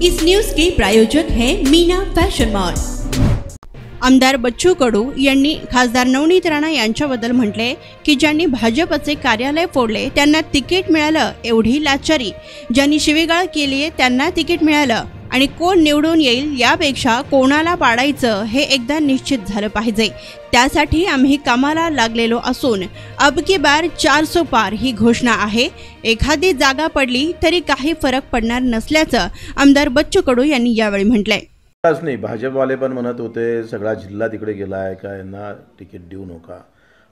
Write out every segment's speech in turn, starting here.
इस news के प्रायोजक हैं Meena fashion mall. आमदार बच्चू कडू यांनी खासदार नवनीत राणा यांच्याबद्दल म्हटले की ज्यांनी भाजपचे कार्यालय फोडले त्यांना तिकीट मिळालं, एवढी लाचारी ज्यांनी शिवीगाळ केली त्यांना तिकीट मिळालं आणि कोण निवडून येईल यापेक्षा कोणाला पाडायचं हे एकदा निश्चित झालं पाहिजे। त्यासाठी आम्ही कामाला लागलेलो असून अब की बार 400 पार ही घोषणा आहे। एखादी जागा पडली तरी काही फरक पडणार नसल्याचं आमदार बच्चू कडू यांनी यावेळी म्हटले। नाही, भाजपवाले पण म्हणत होते सगळा जिल्हा तिकडे गेला आहे का, यांना तिकीट देऊ नका।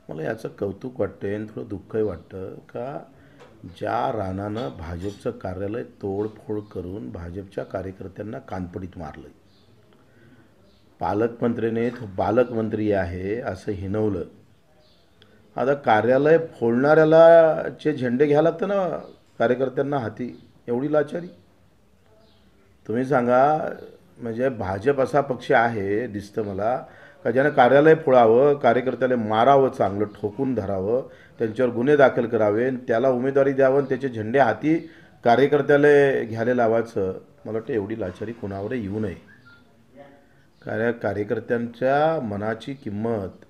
मला याचं कौतुक वाटते आणि थोडं दुःखही वाटतं का ज्या राणानं भाजपचं कार्यालय तोडफोड करून भाजपच्या कार्यकर्त्यांना कानपडीत मारलं, पालकमंत्रीने तो बालकमंत्री आहे असं हिणवलं। आता कार्यालय फोडणाऱ्याला चे झेंडे घ्यायला लागतं ना कार्यकर्त्यांना हाती, एवढी लाचारी तुम्ही सांगा। म्हणजे भाजप असा पक्ष आहे दिसतं मला का ज्यानं कार्यालय फोडावं, कार्यकर्त्याला मारावं, चांगलं ठोकून धरावं, त्यांच्यावर गुन्हे दाखल करावे, त्याला उमेदवारी द्यावं, त्याचे झेंडे हाती कार्यकर्त्याला घ्यायला लावायचं। मला वाटतं एवढी लाचारी कोणावर येऊ नये। कार्यकर्त्यांच्या मनाची किंमत,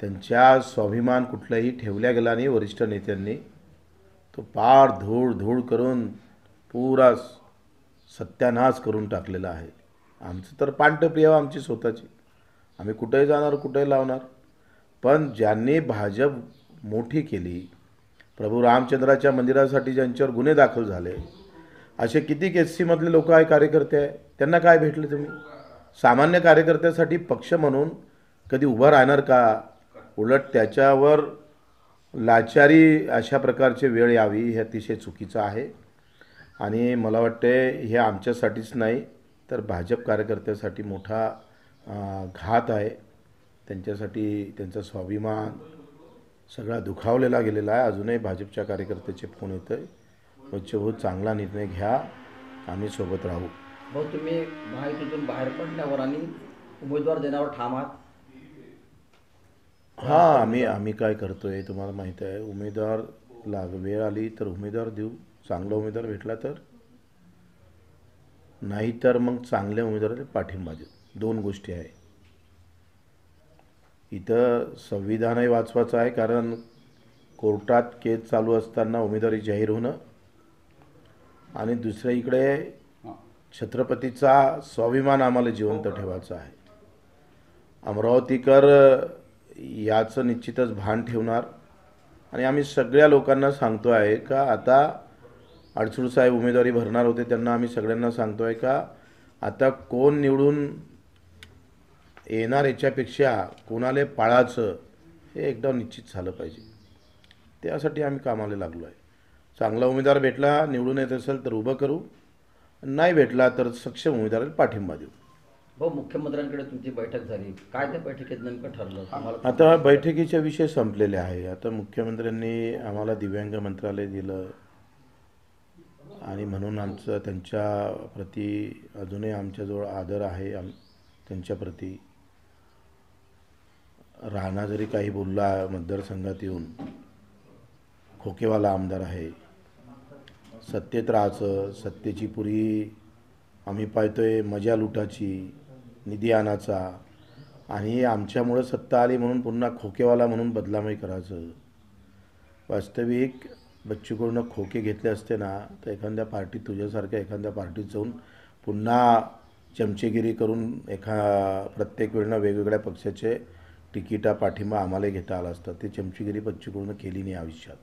त्यांच्या स्वाभिमान कुठलाही ठेवल्या गेला नाही। वरिष्ठ नेत्यांनी तो पार धूळ करून पुरा सत्यानाश करून टाकलेला आहे। आमचं तर पांटप्रिय आमची स्वतःची, आम्ही कुठेही जाणार, कुठेही लावणार। पण ज्यांनी भाजप मोठी केली, प्रभू रामचंद्राच्या मंदिरासाठी ज्यांच्यावर गुन्हे दाखल झाले, असे किती एससी मधले लोक आहे, कार्यकर्ते आहे, त्यांना काय भेटले तुम्ही? सामान्य कार्यकर्त्यासाठी पक्ष म्हणून कधी उभा राहणार का? उलट त्याच्यावर लाचारी अशा प्रकारची वेळ यावी हे अतिशय चुकीचं आहे। आणि मला वाटते हे आमच्यासाठीच नाही तर भाजप कार्यकर्त्यासाठी मोठा घात आहे। त्यांच्यासाठी त्यांचा स्वाभिमान सगळा दुखावलेला गेलेला आहे। अजूनही भाजपच्या कार्यकर्त्याचे फोन येतोय, बच्चू चांगला निर्णय घ्या, आम्ही सोबत राहू। भाऊ, तुम्ही महायुतीतून बाहेर पडल्यावर आणि उमेदवार देण्यावर ठाम आहात? हां, आम्ही काय करतोय तुम्हाला माहीत आहे। उमेदवार वेळ आली तर उमेदवार देऊ, चांगला उमेदवार भेटला तर, नाही तर मग चांगल्या उमेदवाराला पाठिंबा देऊ। दोन गोष्टी आहे इथं। संविधानही वाचवायचं आहे कारण कोर्टात केस चालू असताना उमेदवारी जाहीर होणं, आणि दुसऱ्या इकडे छत्रपतीचा स्वाभिमान आम्हाला जिवंत ठेवायचा आहे। अमरावतीकर याचं निश्चितच भान ठेवणार आणि आम्ही सगळ्या लोकांना सांगतो आहे का आता अडसूळ साहेब उमेदवारी भरणार होते, त्यांना आम्ही सगळ्यांना सांगतो आहे का आता कोण निवडून येणार याच्यापेक्षा कोणाला पाळायचं हे एकदा निश्चित झालं पाहिजे। त्यासाठी आम्ही कामाला लागलो आहे। चांगला उमेदवार भेटला, निवडून येत असेल तर उभं करू, नाही भेटला तर सक्षम उमेदवाराला पाठिंबा देऊ। भाऊ, मुख्यमंत्र्यांकडे तुमची बैठक झाली, काय त्या बैठकीत नेमकं ठरलं? आता बैठकीचे विषय संपलेले आहे। आता मुख्यमंत्र्यांनी आम्हाला दिव्यांग मंत्रालय दिलं आणि म्हणून आमचं त्यांच्या प्रती अजूनही आमच्याजवळ आदर आहे त्यांच्या प्रती। राणा जरी काही बोलला मतदारसंघात येऊन, खोकेवाला आमदार आहे, सत्तेत राहायचं, सत्तेची पुरी आम्ही पाहतोय मजा लुटाची, निधी आणायचा, आणि आमच्यामुळं सत्ता आली म्हणून पुन्हा खोकेवाला म्हणून बदनामी करायचं। वास्तविक बच्चूकडून खोके घेतले असते ना तर एखाद्या पार्टीत, तुझ्यासारख्या एखाद्या पार्टीत जाऊन पुन्हा चमचेगिरी करून प्रत्येक वेळेला वेगवेगळ्या पक्षाचे तिकिटा पाठिंबा आम्हाला घेता आला असता। ते चमचेगिरी बच्चूकडून केली नाही आयुष्यात।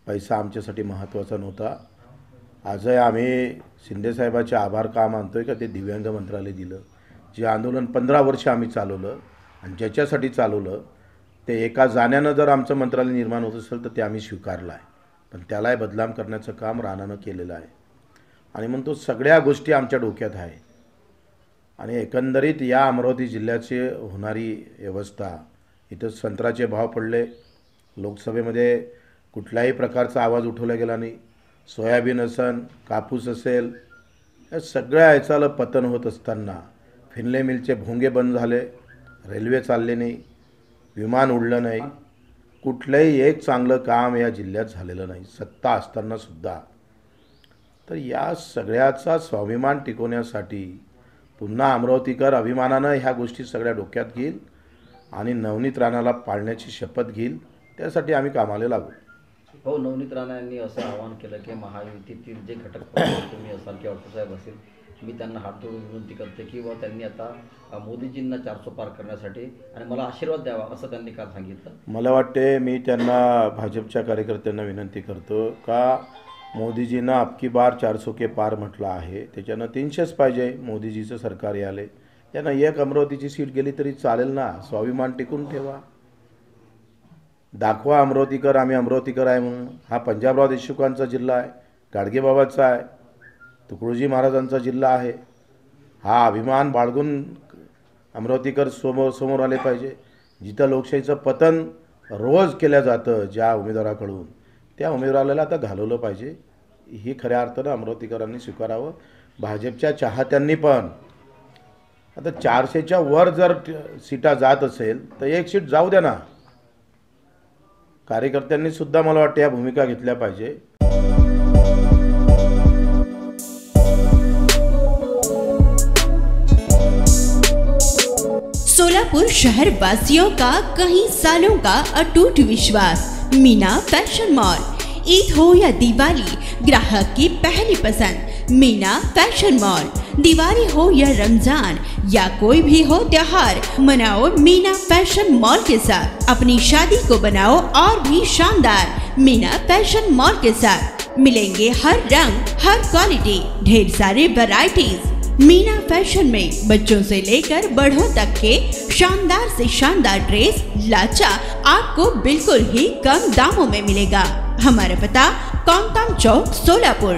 पैसा आमच्यासाठी महत्त्वाचा नव्हता। आजही आम्ही शिंदेसाहेबाचे आभार का मानतोय का ते दिव्यांग मंत्रालय दिलं, जे आंदोलन 15 वर्ष आम्ही चालवलं आणि ज्याच्यासाठी चालवलं ते एका जाण्यानं जर आमचं मंत्रालय निर्माण होत असेल तर ते आम्ही स्वीकारलं आहे, पण त्यालाही बदनाम करण्याचं काम राणानं केलेलं आहे। आणि म्हणतो सगळ्या गोष्टी आमच्या डोक्यात आहे। आणि एकंदरीत या अमरावती जिल्ह्याची होणारी व्यवस्था, इथं संत्र्याचे भाव पडले, लोकसभेमध्ये कुठल्याही प्रकारचा आवाज उठवला गेला नाही। सोयाबीन असेल, कापूस असेल, या सगळ्या याचाला पतन होत असताना फिनले मिलचे भोंगे बंद झाले, रेल्वे चालले नाही, विमान उडलं नाही, कुठलंही एक चांगलं काम या जिल्ह्यात झालेलं नाही। सत्ता असताना सुद्धा तर या सगळ्याचा स्वाभिमान टिकवण्यासाठी पुन्हा अमरावतीकर अभिमानानं ह्या गोष्टी सगळ्या डोक्यात घेईल आणि नवनीत राणाला पाळण्याची शपथ घेईल. त्यासाठी आम्ही कामाला लागू. हो, नवनीत राणा यांनी असं आवाहन केलं की महायुतीतील जे घटक पक्ष तुम्ही असाल किंवा साहेब असेल, मी त्यांना हात जोडून विनंती करते की त्यांनी आता मोदीजींना 400 पार करण्यासाठी आणि मला आशीर्वाद द्यावा असं त्यांनी काल सांगितलं. मला वाटते मी त्यांना भाजपच्या कार्यकर्त्यांना विनंती करतो का मोदीजींना अबकी बार 400 के पार म्हटलं आहे, त्याच्यानं 300च पाहिजे. मोदीजीचं सरकार आले त्यांना एक अमरावतीची सीट गेली तरी चालेल ना. स्वाभिमान टिकून ठेवा, दाखवा अमरावतीकर आम्ही अमरावतीकर आहे म्हणून. हा पंजाबराव देशमुखांचा जिल्हा आहे, गाडगेबाबाचा आहे, तुकडोजी महाराजांचा जिल्हा आहे. हा अभिमान बाळगून अमरावतीकर समोर आले पाहिजे. जिथं लोकशाहीचं पतन रोज केलं जातं ज्या उमेदवाराकडून, त्या उमेदवाराला आता घालवलं पाहिजे. ही खऱ्या अर्थानं अमरावतीकरांनी स्वीकारावं. भाजपच्या चाहत्यांनी पण आता 400च्या वर जर सीटा जात असेल तर एक सीट जाऊ द्या ना. कार्यकर्त्यांनी सुद्धा मला वाटतं या भूमिका घेतल्या पाहिजे. सोलापुर शहर वासियों का कई सालों का अटूट विश्वास, मीना फैशन मॉल। ईद हो या दिवाली, ग्राहक की पहली पसंद मीना फैशन मॉल। दिवाली हो या रमजान या कोई भी हो त्योहार, मनाओ मीना फैशन मॉल के साथ। अपनी शादी को बनाओ और भी शानदार मीना फैशन मॉल के साथ। मिलेंगे हर रंग, हर क्वालिटी, ढेर सारे वैरायटीज। मीना फैशन में बच्चों से लेकर बड़ों तक के शानदार से शानदार ड्रेस लाचा आपको बिल्कुल ही कम दामों में मिलेगा। हमारा पता कोंगताम चौक, सोलापुर।